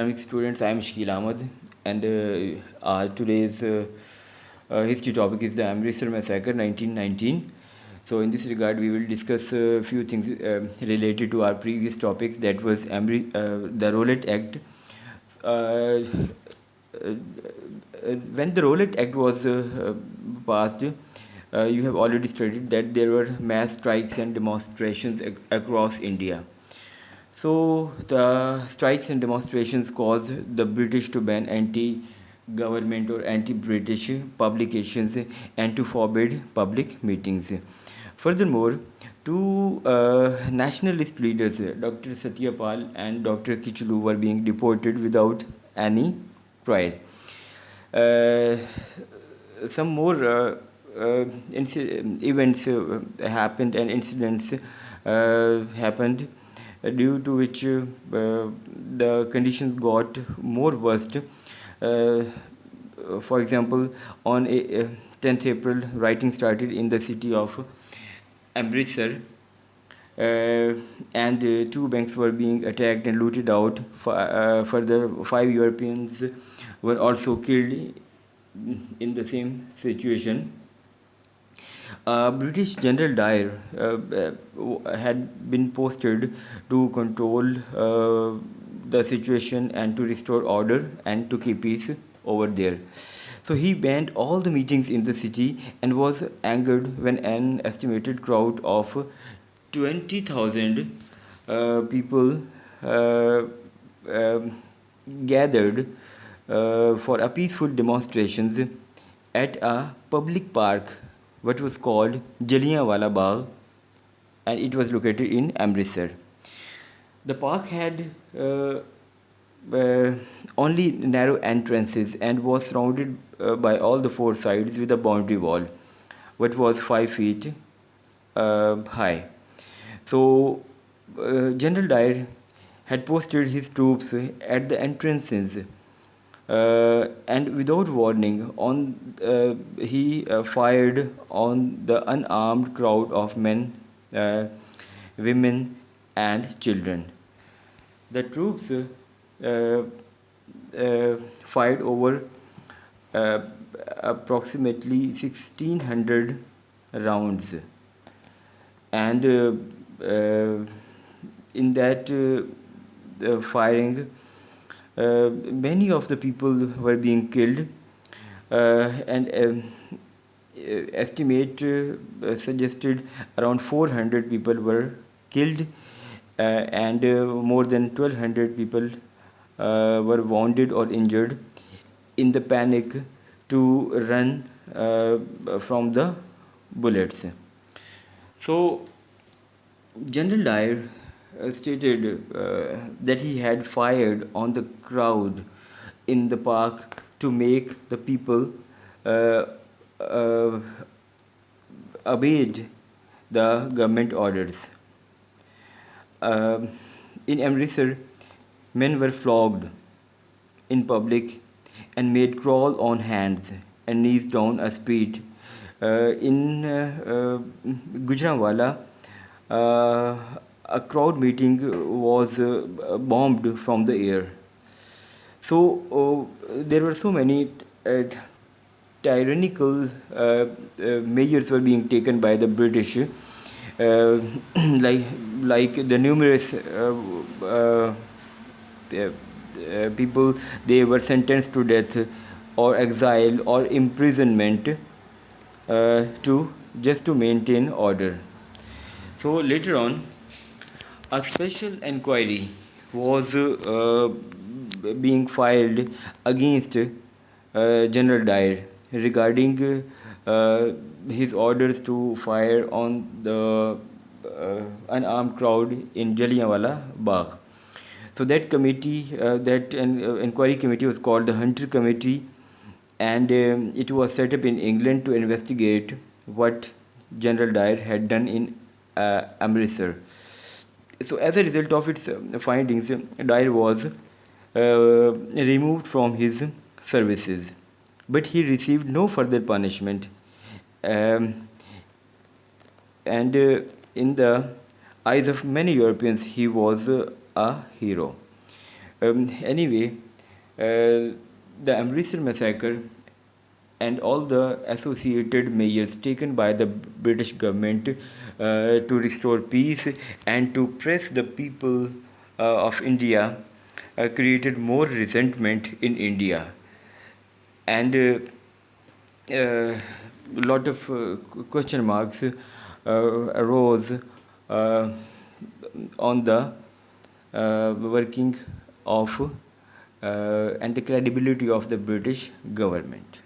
Academic students, I am Shkil Ahmed, and today's history topic is the Amritsar Massacre 1919. So, in this regard, we will discuss a few things related to our previous topics, that was the Rowlatt Act. Uh, uh, when the Rowlatt Act was passed, you have already stated that there were mass strikes and demonstrations across India. So the strikes and demonstrations caused the British to ban anti-government or anti-British publications and to forbid public meetings. Furthermore, two nationalist leaders, Dr. Satyapal and Dr. Kichlu, were being deported without any trial. Uh, some more events happened and incidents happened due to which the conditions got more worst. For example, on 10th April, rioting started in the city of Amritsar, uh, and two banks were being attacked and looted out. Further, five Europeans were also killed in the same situation. British General Dyer had been posted to control the situation and to restore order and to keep peace over there. So he banned all the meetings in the city and was angered when an estimated crowd of 20,000 people uh, um, gathered for a peaceful demonstrations at a public park, what was called Jallianwala Bagh, and it was located in Amritsar. The park had uh, only narrow entrances and was surrounded by all the four sides with a boundary wall, which was 5 feet high. So, General Dyer had posted his troops at the entrances, and without warning, he fired on the unarmed crowd of men, uh, women, and children. The troops fired over uh, approximately 1600 rounds, and in that firing, many of the people were being killed, and estimate suggested around 400 people were killed, and more than 1200 people were wounded or injured in the panic to run from the bullets. So, General Dyer stated that he had fired on the crowd in the park to make the people uh, uh, obeyed the government orders. Um, in Amritsar, men were flogged in public and made crawl on hands and knees down a street. In Gujranwala, uh, a crowd meeting was bombed from the air. So there were so many tyrannical measures were being taken by the British, like the numerous people, they were sentenced to death or exile or imprisonment to just to maintain order. So later on, a special inquiry was being filed against General Dyer regarding his orders to fire on the unarmed crowd in Jallianwala Bagh. So that committee, that inquiry committee was called the Hunter Committee, and it was set up in England to investigate what General Dyer had done in Amritsar. So, as a result of its findings, Dyer was removed from his services, but he received no further punishment. Um, and in the eyes of many Europeans, he was a hero. Anyway, the Amritsar massacre and all the associated measures taken by the British government to restore peace and to press the people of India created more resentment in India, and a lot of question marks arose uh, on the working of and the credibility of the British government.